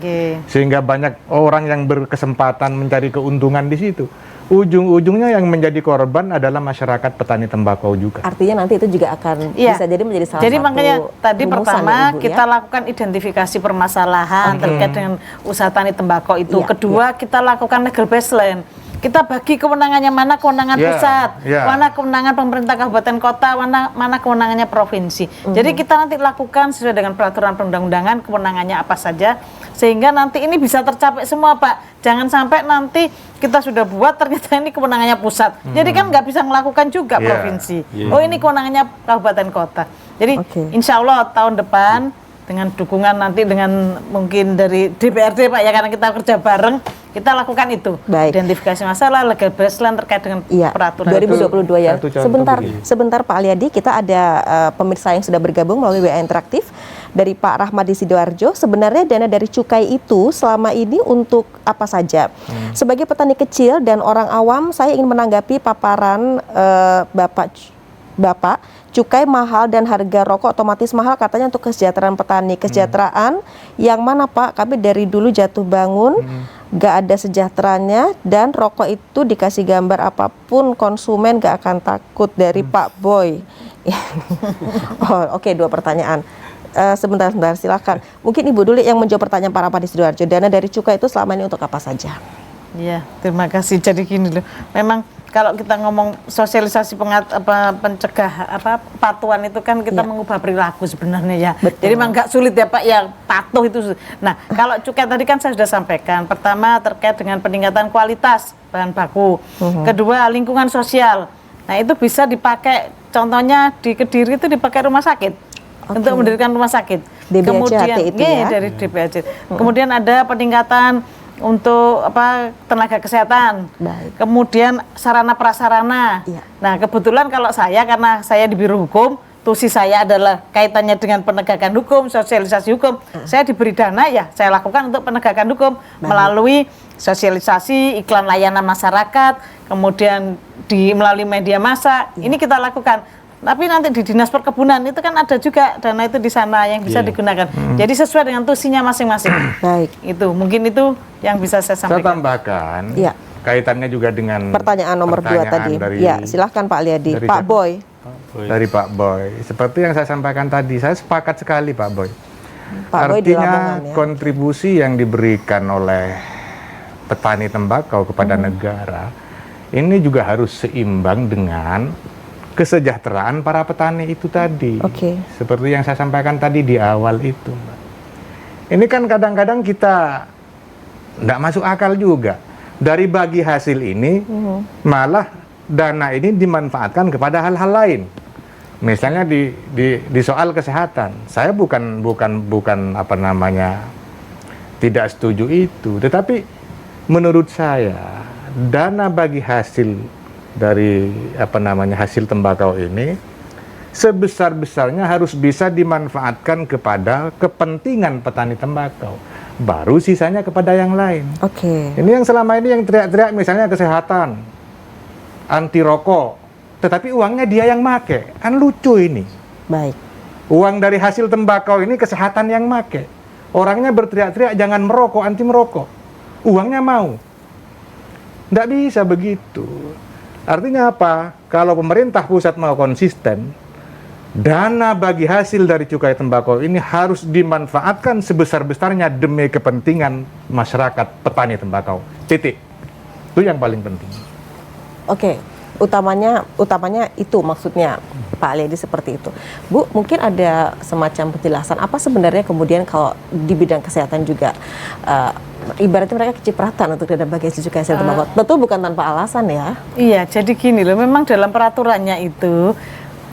sehingga banyak orang yang berkesempatan mencari keuntungan di situ. Ujung-ujungnya yang menjadi korban adalah masyarakat petani tembakau juga. Artinya nanti itu juga akan bisa jadi menjadi salah jadi satu makanya tadi rumusan pertama ya, Ibu, kita lakukan identifikasi permasalahan terkait dengan usaha tani tembakau itu. Kedua kita lakukan legal baseline. Kita bagi kewenangannya, mana kewenangan pusat, mana kewenangan pemerintah kabupaten kota, mana kewenangannya provinsi. Jadi kita nanti lakukan sesuai dengan peraturan perundang-undangan kewenangannya apa saja, sehingga nanti ini bisa tercapai semua, Pak. Jangan sampai nanti kita sudah buat ternyata ini kewenangannya pusat. Jadi kan nggak bisa melakukan juga provinsi. Oh ini kewenangannya kabupaten kota. Jadi insya Allah tahun depan dengan dukungan nanti dengan mungkin dari DPRD Pak ya, karena kita kerja bareng, kita lakukan itu. Identifikasi masalah, legal baseline terkait dengan peraturan 2022 ya. Sebentar Pak Aliadi, kita ada pemirsa yang sudah bergabung melalui WA interaktif dari Pak Rahmadi Sidoarjo. Sebenarnya dana dari cukai itu selama ini untuk apa saja? Sebagai petani kecil dan orang awam, saya ingin menanggapi paparan Bapak, cukai mahal dan harga rokok otomatis mahal katanya untuk kesejahteraan petani. Kesejahteraan yang mana Pak? Kami dari dulu jatuh bangun gak ada sejahteranya, dan rokok itu dikasih gambar apapun konsumen gak akan takut, dari Pak Boy. Oke, 2 pertanyaan. Sebentar silakan. Mungkin Ibu dulu yang menjawab pertanyaan Pak Rahmadi Sidoarjo. Dana dari cukai itu selama ini untuk apa saja? Iya, terima kasih. Jadi gini loh, memang kalau kita ngomong sosialisasi pencegah patuhan itu kan kita mengubah perilaku sebenarnya ya. Jadi memang nggak sulit ya Pak ya, patuh itu. Nah kalau cukai tadi kan saya sudah sampaikan, pertama terkait dengan peningkatan kualitas bahan baku, kedua lingkungan sosial. Nah itu bisa dipakai, contohnya di Kediri itu dipakai rumah sakit untuk mendirikan rumah sakit. Kemudian itu ya? Dari DPHC. Kemudian ada peningkatan untuk tenaga kesehatan, kemudian sarana prasarana. Nah kebetulan kalau saya, karena saya di Biro Hukum, tusi saya adalah kaitannya dengan penegakan hukum, sosialisasi hukum. Saya diberi dana ya, saya lakukan untuk penegakan hukum melalui sosialisasi, iklan layanan masyarakat, kemudian melalui media massa. Ini kita lakukan. Tapi nanti di Dinas Perkebunan itu kan ada juga dana itu di sana yang bisa digunakan. Jadi sesuai dengan tusinya masing-masing. Itu mungkin itu yang bisa saya sampaikan. Saya tambahkan kaitannya juga dengan pertanyaan nomor 2 tadi. Silahkan Pak Aliadi. Pak Boy. Dari Pak Boy. Seperti yang saya sampaikan tadi, saya sepakat sekali Pak Boy. Pak Boy artinya kontribusi yang diberikan oleh petani tembakau kepada negara ini juga harus seimbang dengan kesejahteraan para petani itu tadi. Seperti yang saya sampaikan tadi di awal itu, Mbak. Ini kan kadang-kadang kita nggak masuk akal juga. Dari bagi hasil ini, malah dana ini dimanfaatkan kepada hal-hal lain. Misalnya di soal kesehatan, saya bukan tidak setuju itu, tetapi menurut saya dana bagi hasil dari hasil tembakau ini sebesar-besarnya harus bisa dimanfaatkan kepada kepentingan petani tembakau, baru sisanya kepada yang lain. Ini yang selama ini yang teriak-teriak misalnya kesehatan, anti rokok, tetapi uangnya dia yang make, kan lucu ini. Uang dari hasil tembakau ini kesehatan yang make, orangnya berteriak-teriak jangan merokok, anti merokok, uangnya mau. Nggak bisa begitu. Artinya apa? Kalau pemerintah pusat mau konsisten, dana bagi hasil dari cukai tembakau ini harus dimanfaatkan sebesar-besarnya demi kepentingan masyarakat petani tembakau. Titik. Itu yang paling penting. Utamanya itu maksudnya Pak Aliadi seperti itu. Bu, mungkin ada semacam penjelasan apa sebenarnya kemudian kalau di bidang kesehatan juga ibaratnya mereka kecipratan untuk dana bagi hasil cukai tembakau. Tentu bukan tanpa alasan ya. Iya, jadi gini loh, memang dalam peraturannya itu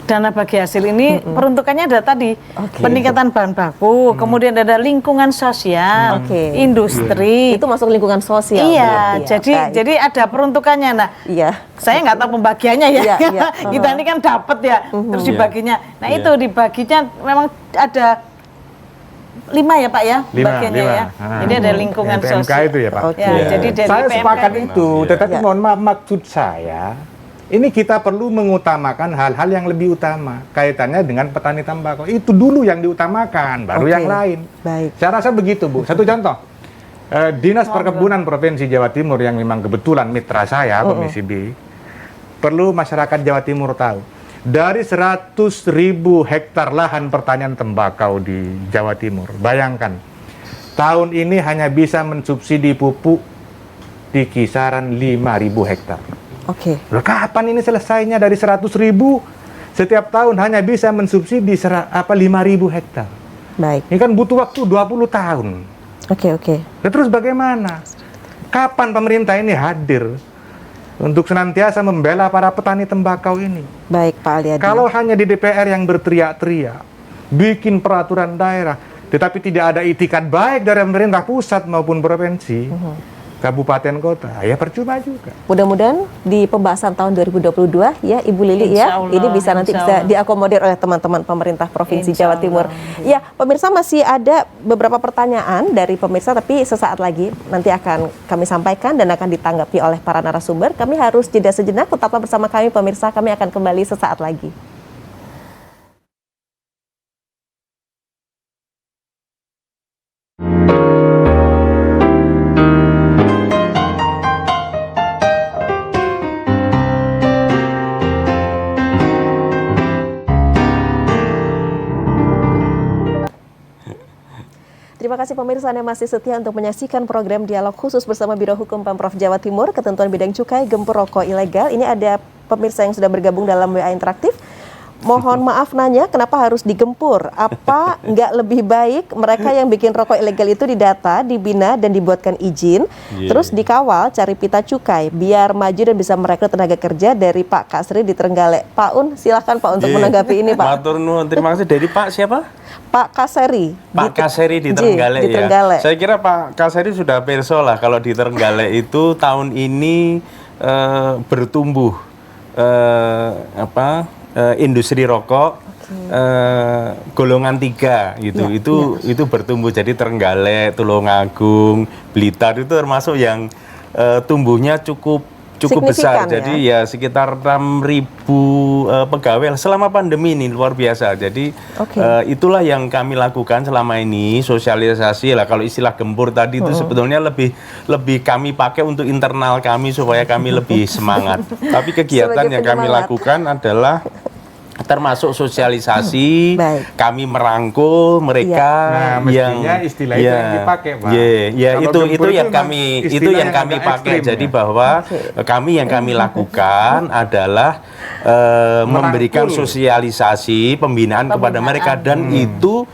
dana bagi hasil ini peruntukannya ada tadi peningkatan bahan baku, kemudian ada lingkungan sosial, industri. Itu masuk lingkungan sosial. Iya, jadi ada peruntukannya. Nah, saya nggak tahu pembagiannya ya. Kita ini kan dapat ya, terus dibaginya. Nah itu dibaginya memang ada 5 ya Pak ya, bagiannya ya. Jadi ada lingkungan sosial. itu ya Pak. Jadi dari saya sepakat itu, tetapi mohon maaf, maksud saya Ini kita perlu mengutamakan hal-hal yang lebih utama kaitannya dengan petani tembakau. Itu dulu yang diutamakan, baru yang lain. Baik. Saya rasa begitu, Bu. Satu contoh, Dinas Perkebunan Provinsi Jawa Timur yang memang kebetulan mitra saya, Komisi B, perlu masyarakat Jawa Timur tahu, dari 100.000 hektar lahan pertanian tembakau di Jawa Timur, bayangkan, tahun ini hanya bisa mensubsidi pupuk di kisaran 5.000 hektar. Oke. Loh, kapan ini selesainya dari 100.000? Setiap tahun hanya bisa mensubsidi 5.000 hektar. Baik. Ini kan butuh waktu 20 tahun. Oke. Nah, terus bagaimana? Kapan pemerintah ini hadir untuk senantiasa membela para petani tembakau ini? Baik, Pak Aliadi. Kalau hanya di DPR yang berteriak-teriak, bikin peraturan daerah, tetapi tidak ada itikat baik dari pemerintah pusat maupun provinsi, kabupaten kota, ya percuma juga. Mudah-mudahan di pembahasan tahun 2022 ya Ibu Lili ya, Insya Allah, ini bisa nanti bisa diakomodir oleh teman-teman pemerintah Provinsi Jawa Timur. Ya, pemirsa masih ada beberapa pertanyaan dari pemirsa, tapi sesaat lagi nanti akan kami sampaikan dan akan ditanggapi oleh para narasumber. Kami harus jeda sejenak, tetaplah bersama kami pemirsa, kami akan kembali sesaat lagi. Terima kasih pemirsa Anda masih setia untuk menyaksikan program dialog khusus bersama Biro Hukum Pemprov Jawa Timur, Ketentuan Bidang Cukai, Gempur Rokok Ilegal. Ini ada pemirsa yang sudah bergabung dalam WA Interaktif. Mohon maaf nanya, kenapa harus digempur? Apa nggak lebih baik mereka yang bikin rokok ilegal itu didata, dibina, dan dibuatkan izin, terus dikawal, cari pita cukai, biar maju dan bisa merekrut tenaga kerja dari Pak Kasri di Trenggalek. Pak Un, silakan Pak untuk menanggapi ini Pak. Matur nuwun, terima kasih. Dari Pak siapa? Pak Kaseri. Pak Kaseri di Trenggalek ya. Trenggalek. Saya kira Pak Kaseri sudah perso lah kalau di Trenggalek itu tahun ini bertumbuh industri rokok golongan 3 gitu. Itu bertumbuh, jadi Trenggalek, Tulungagung, Blitar itu termasuk yang tumbuhnya cukup besar. Jadi ya sekitar 6.000 pegawai selama pandemi ini, luar biasa. Jadi itulah yang kami lakukan selama ini, sosialisasi lah. Kalau istilah gempur tadi itu sebetulnya lebih kami pakai untuk internal kami supaya kami lebih semangat. Tapi kegiatan yang kami lakukan adalah termasuk sosialisasi, kami merangkul mereka yang istilah itu yang dipakai, Pak. Itu yang kami pakai. Jadi bahwa kami yang kami lakukan adalah memberikan sosialisasi, pembinaan kepada mereka, dan itu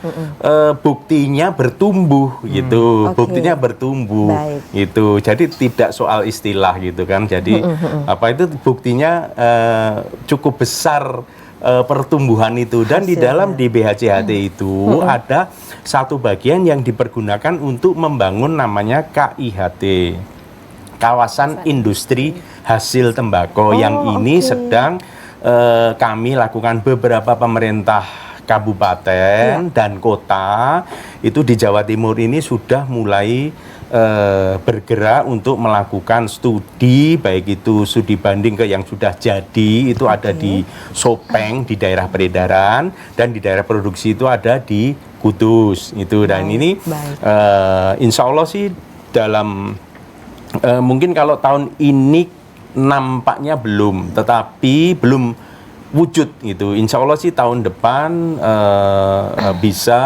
buktinya bertumbuh gitu. Buktinya bertumbuh gitu. Jadi tidak soal istilah gitu kan. Jadi itu buktinya cukup besar pertumbuhan itu. Dan di dalam di BHCHT itu ada satu bagian yang dipergunakan untuk membangun namanya KIHT, Kawasan Industri Hasil Tembakau, yang ini sedang kami lakukan beberapa pemerintah kabupaten dan kota itu di Jawa Timur ini sudah mulai bergerak untuk melakukan studi, baik itu studi banding ke yang sudah jadi, itu ada di Sopeng di daerah peredaran, dan di daerah produksi itu ada di Kudus itu. Dan ini insya Allah sih dalam mungkin kalau tahun ini nampaknya belum, tetapi belum wujud gitu. Insya Allah sih tahun depan bisa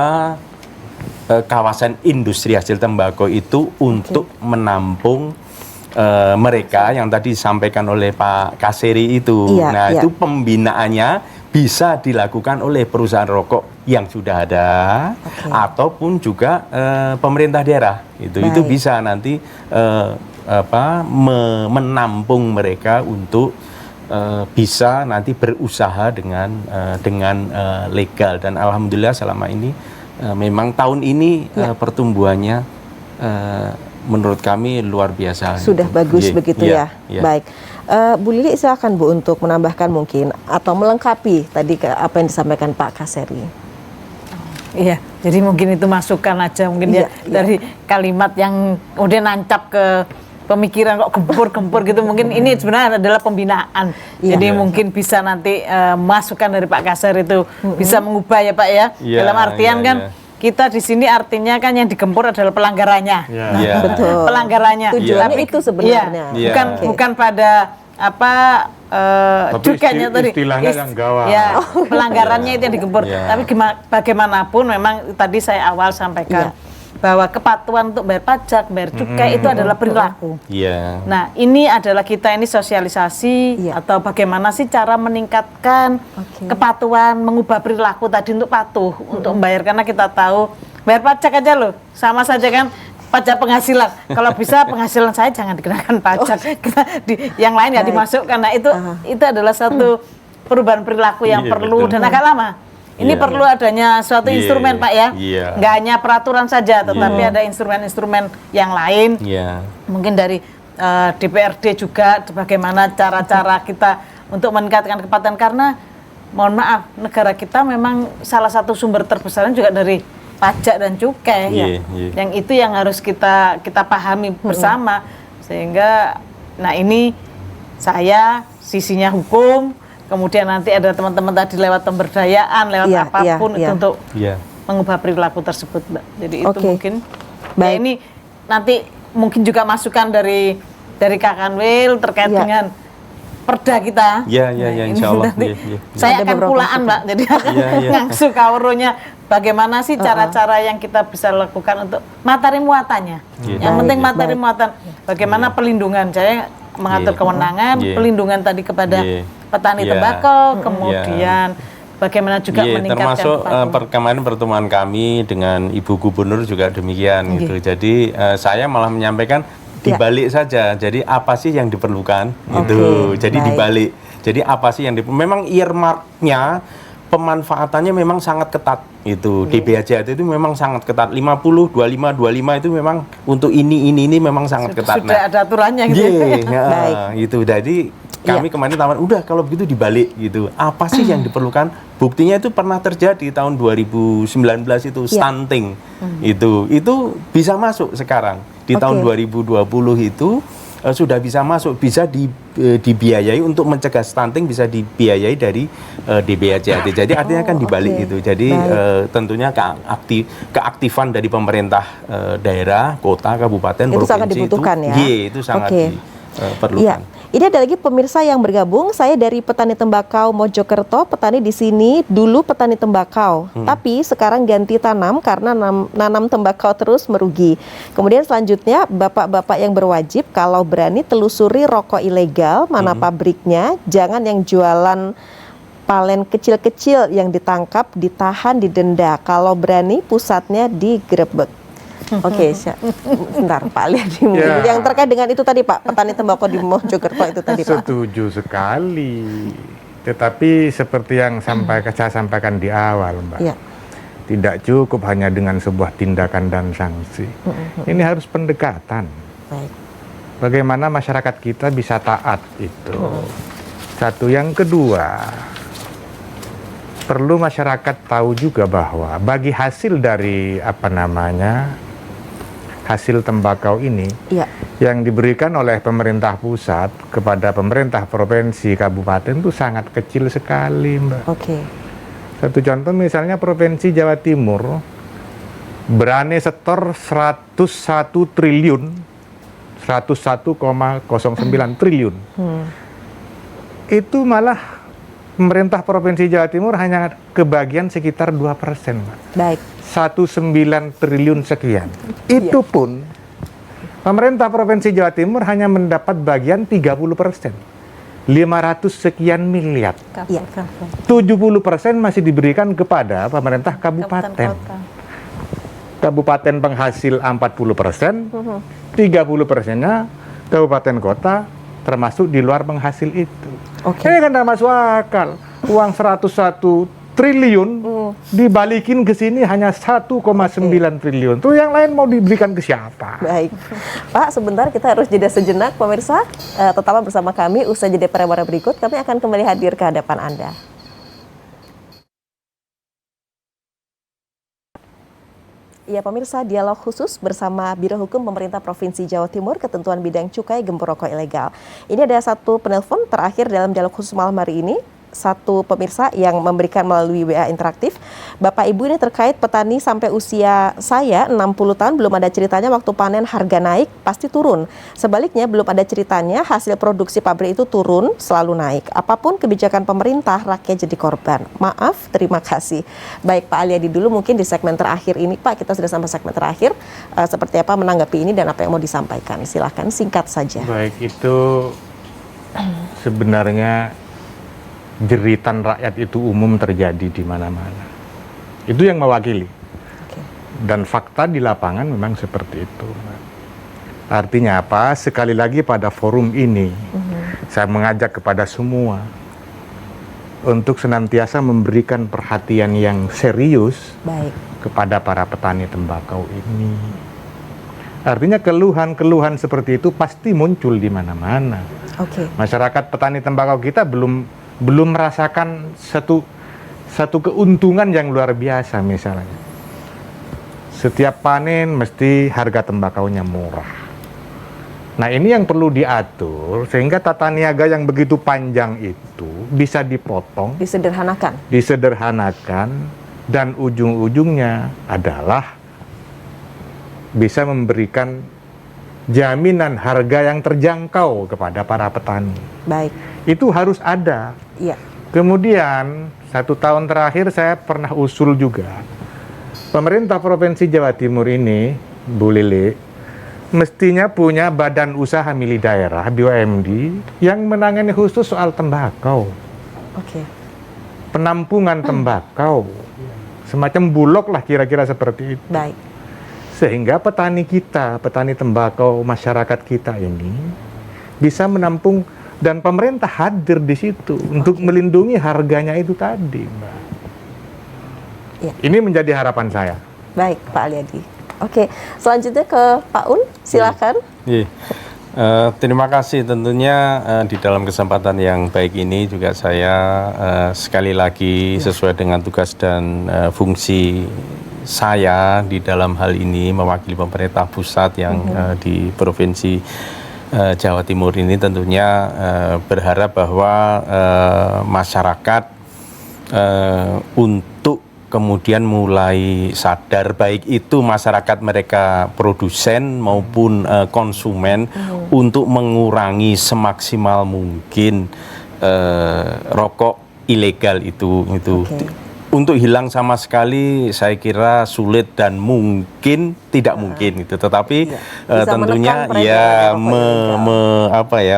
kawasan industri hasil tembakau itu untuk menampung mereka yang tadi disampaikan oleh Pak Kaseri itu. Itu pembinaannya bisa dilakukan oleh perusahaan rokok yang sudah ada ataupun juga pemerintah daerah. Itu bisa nanti menampung mereka untuk bisa nanti berusaha dengan legal. Dan alhamdulillah selama ini memang tahun ini pertumbuhannya menurut kami luar biasa. Sudah gitu. Bagus begitu ya. Baik, Bu Lili silakan Bu untuk menambahkan mungkin atau melengkapi tadi apa yang disampaikan Pak Kaseri. Iya, jadi mungkin itu masukan aja mungkin dari kalimat yang kemudian nancap ke pemikiran kok gempur-gempur gitu. Mungkin ini sebenarnya adalah pembinaan. Jadi mungkin bisa nanti masukan dari Pak Kasar itu bisa mengubah ya Pak ya. Dalam artian kan kita di sini artinya kan yang digempur adalah pelanggarannya. Betul. Pelanggarannya. Tujuannya itu sebenarnya. Bukan pada apa jukanya tadi istilahnya yang gawat. Ya, pelanggarannya itu yang digempur. Tapi bagaimanapun memang tadi saya awal sampaikan bahwa kepatuhan untuk bayar pajak, bayar cukai itu adalah perilaku. Nah, ini adalah kita ini sosialisasi atau bagaimana sih cara meningkatkan kepatuhan, mengubah perilaku tadi untuk patuh, untuk membayar, karena kita tahu bayar pajak aja loh, sama saja kan pajak penghasilan. Kalau bisa penghasilan saya jangan dikenakan pajak, yang lain ya dimasukkan. Nah, itu adalah satu perubahan perilaku yang perlu dan agak lama. Ini perlu adanya suatu instrumen Pak ya, nggak hanya peraturan saja, tetapi ada instrumen-instrumen yang lain. Mungkin dari DPRD juga, bagaimana cara-cara kita untuk meningkatkan kepatuhan, karena mohon maaf negara kita memang salah satu sumber terbesarnya juga dari pajak dan cukai. Yang itu yang harus kita pahami bersama, sehingga nah ini saya sisinya hukum. Kemudian nanti ada teman-teman tadi lewat pemberdayaan, lewat apapun itu untuk mengubah perilaku tersebut, Mbak. Jadi itu mungkin. Ya ini nanti mungkin juga masukan dari Kak Kanwil terkait dengan perda kita. Insya Allah. Saya akan pulaan, Mbak. Jadi akan ngangsu kawrunya. Bagaimana sih cara-cara yang kita bisa lakukan untuk materi muatannya? Yang penting materi muatan. Bagaimana pelindungan? Saya mengatur kewenangan, pelindungan tadi kepada petani tembakau, kemudian bagaimana juga meningkatkan termasuk kemarin pertemuan kami dengan Ibu Gubernur juga demikian gitu. Jadi saya malah menyampaikan dibalik saja. Jadi apa sih yang diperlukan itu. Jadi dibalik. Jadi apa sih yang memang earmarknya pemanfaatannya memang sangat ketat itu. DBHJAT itu memang sangat ketat. 50, 25, 25 itu memang untuk ini memang sangat ketat. Sudah ada aturannya gitu. Itu. Jadi kami kemarin tawaran, udah kalau begitu dibalik gitu. Apa sih yang diperlukan? Buktinya itu pernah terjadi tahun 2019 itu stunting. Itu bisa masuk sekarang. Di tahun 2020 itu sudah bisa masuk, bisa dibiayai untuk mencegah stunting, bisa dibiayai dari DBHJAT. Jadi artinya kan dibalik gitu. Jadi tentunya keaktifan dari pemerintah daerah, kota, kabupaten, itu provinsi sangat dibutuhkan itu sangat diperlukan. Ini ada lagi pemirsa yang bergabung. Saya dari petani tembakau Mojokerto. Petani di sini dulu petani tembakau, tapi sekarang ganti tanam karena nanam tembakau terus merugi. Kemudian selanjutnya bapak-bapak yang berwajib kalau berani telusuri rokok ilegal, mana pabriknya, jangan yang jualan palen kecil-kecil yang ditangkap, ditahan, didenda. Kalau berani pusatnya digerebek. Oke, sebentar Pak Liadi, yang terkait dengan itu tadi Pak, petani tembakau di Mojokerto itu tadi Pak. Setuju sekali. Tetapi seperti yang saya sampaikan di awal Mbak, tidak cukup hanya dengan sebuah tindakan dan sanksi. Ini harus pendekatan. Bagaimana masyarakat kita bisa taat itu. Satu, yang kedua, perlu masyarakat tahu juga bahwa bagi hasil dari hasil tembakau ini yang diberikan oleh pemerintah pusat kepada pemerintah provinsi, kabupaten itu sangat kecil sekali, Mbak. Satu contoh misalnya Provinsi Jawa Timur berani setor 101 triliun, 101,09 triliun. Itu malah pemerintah Provinsi Jawa Timur hanya kebagian sekitar 2%, Mbak. 19 triliun sekian. Itu pun pemerintah Provinsi Jawa Timur hanya mendapat bagian 30%. 500 sekian miliar. 70% masih diberikan kepada pemerintah kabupaten. Kabupaten penghasil 40%, 30%-nya kabupaten kota termasuk di luar penghasil itu. Ini kan tidak masuk akal. Uang 101 triliun dibalikin ke sini hanya 1,9 triliun. Tuh yang lain mau diberikan ke siapa? Baik. Pak, sebentar kita harus jeda sejenak pemirsa. Tetaplah bersama kami usai jeda pariwara berikut. Kami akan kembali hadir ke hadapan Anda. Ya pemirsa, dialog khusus bersama Biro Hukum Pemerintah Provinsi Jawa Timur, ketentuan bidang cukai gempur rokok ilegal. Ini ada satu penelpon terakhir dalam dialog khusus malam hari ini. Satu pemirsa yang memberikan melalui WA interaktif. Bapak Ibu, ini terkait petani sampai usia saya 60 tahun belum ada ceritanya waktu panen harga naik pasti turun. Sebaliknya belum ada ceritanya hasil produksi pabrik itu turun selalu naik. Apapun kebijakan pemerintah, rakyat jadi korban. Maaf, terima kasih. Baik Pak Aliadi dulu mungkin di segmen terakhir ini Pak, kita sudah sampai segmen terakhir. Seperti apa menanggapi ini dan apa yang mau disampaikan? Silahkan singkat saja. Baik, itu sebenarnya jeritan rakyat itu umum terjadi di mana-mana. Itu yang mewakili. Dan fakta di lapangan memang seperti itu. Artinya apa? Sekali lagi pada forum ini, saya mengajak kepada semua untuk senantiasa memberikan perhatian yang serius kepada para petani tembakau ini. Artinya keluhan-keluhan seperti itu pasti muncul di mana-mana. Masyarakat petani tembakau kita belum merasakan satu keuntungan yang luar biasa. Misalnya setiap panen mesti harga tembakaunya murah. Nah ini yang perlu diatur sehingga tata niaga yang begitu panjang itu bisa dipotong, disederhanakan, dan ujung-ujungnya adalah bisa memberikan jaminan harga yang terjangkau kepada para petani. Itu harus ada. Kemudian 1 tahun terakhir saya pernah usul juga, pemerintah Provinsi Jawa Timur ini, Bu Lili, mestinya punya badan usaha milik daerah BUMD yang menangani khusus soal tembakau, penampungan tembakau, semacam bulog lah kira-kira seperti itu. Sehingga petani kita, petani tembakau masyarakat kita ini bisa menampung. Dan pemerintah hadir di situ untuk melindungi harganya itu tadi, Mbak. Ini menjadi harapan saya. Baik, Pak Aliadi. Selanjutnya ke Pak Un, silakan. Terima kasih. Tentunya di dalam kesempatan yang baik ini juga saya sekali lagi sesuai dengan tugas dan fungsi saya di dalam hal ini mewakili pemerintah pusat yang di Provinsi Jawa Timur ini tentunya berharap bahwa masyarakat untuk kemudian mulai sadar, baik itu masyarakat mereka produsen maupun konsumen, untuk mengurangi semaksimal mungkin rokok ilegal itu. Untuk hilang sama sekali saya kira sulit dan mungkin tidak mungkin itu, tetapi tentunya ya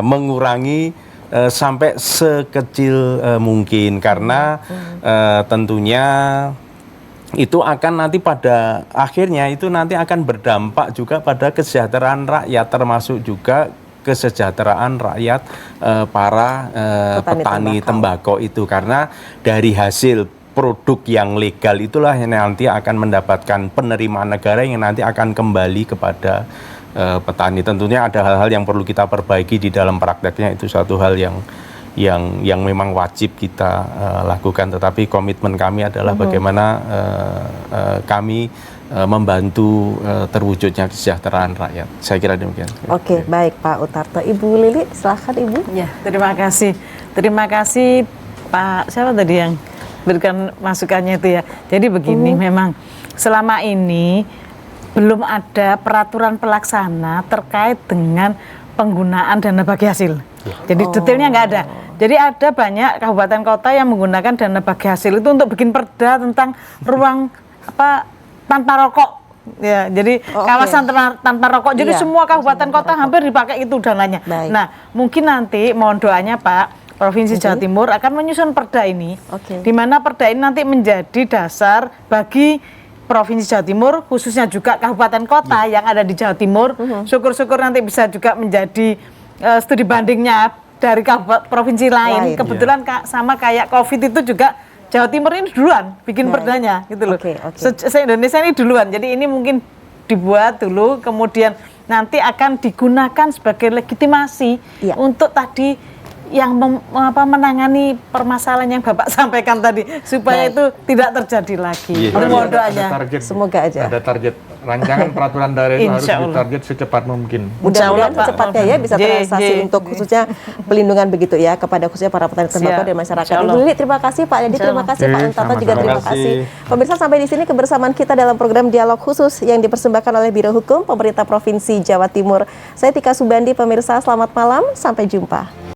mengurangi sampai sekecil mungkin, karena tentunya itu akan nanti pada akhirnya itu nanti akan berdampak juga pada kesejahteraan rakyat, termasuk juga kesejahteraan rakyat para petani tembakau itu, karena dari hasil produk yang legal itulah yang nanti akan mendapatkan penerimaan negara yang nanti akan kembali kepada petani. Tentunya ada hal-hal yang perlu kita perbaiki di dalam prakteknya, itu satu hal yang memang wajib kita lakukan. Tetapi komitmen kami adalah bagaimana kami membantu terwujudnya kesejahteraan rakyat. Saya kira demikian. Baik Pak Utarto. Ibu Lili, silahkan Ibu. Terima kasih. Terima kasih Pak, siapa tadi yang berikan masukannya itu ya. Jadi begini, memang selama ini belum ada peraturan pelaksana terkait dengan penggunaan dana bagi hasil. Jadi detailnya nggak ada. Jadi ada banyak kabupaten kota yang menggunakan dana bagi hasil itu untuk bikin perda tentang ruang tanpa rokok. Ya, jadi kawasan tanpa rokok. Jadi semua kabupaten kota hampir dipakai itu dananya. Nah, mungkin nanti mohon doanya Pak, Provinsi Jawa Timur akan menyusun perda ini, di mana perda ini nanti menjadi dasar bagi Provinsi Jawa Timur, khususnya juga kabupaten kota yang ada di Jawa Timur. Syukur-syukur nanti bisa juga menjadi studi bandingnya dari provinsi lain. Kebetulan sama kayak COVID itu juga Jawa Timur ini duluan bikin perdanya, gitu loh. Se-Indonesia ini duluan. Jadi ini mungkin dibuat dulu, kemudian nanti akan digunakan sebagai legitimasi untuk tadi yang menangani permasalahan yang Bapak sampaikan tadi supaya itu tidak terjadi lagi. Ada target, semoga aja. Ada target rancangan peraturan daerah itu harus ditarget secepat mungkin. Mudah-mudahan secepatnya ya bisa terrealisasi untuk khususnya pelindungan begitu ya kepada khususnya para petani tembakau dan masyarakat. Ibu Lili terima kasih, Pak Yadi terima kasih, Pak Antato juga terima kasih. Pemirsa, sampai di sini kebersamaan kita dalam program Dialog Khusus yang dipersembahkan oleh Biro Hukum Pemerintah Provinsi Jawa Timur. Saya Tika Subandi, pemirsa, selamat malam, sampai jumpa.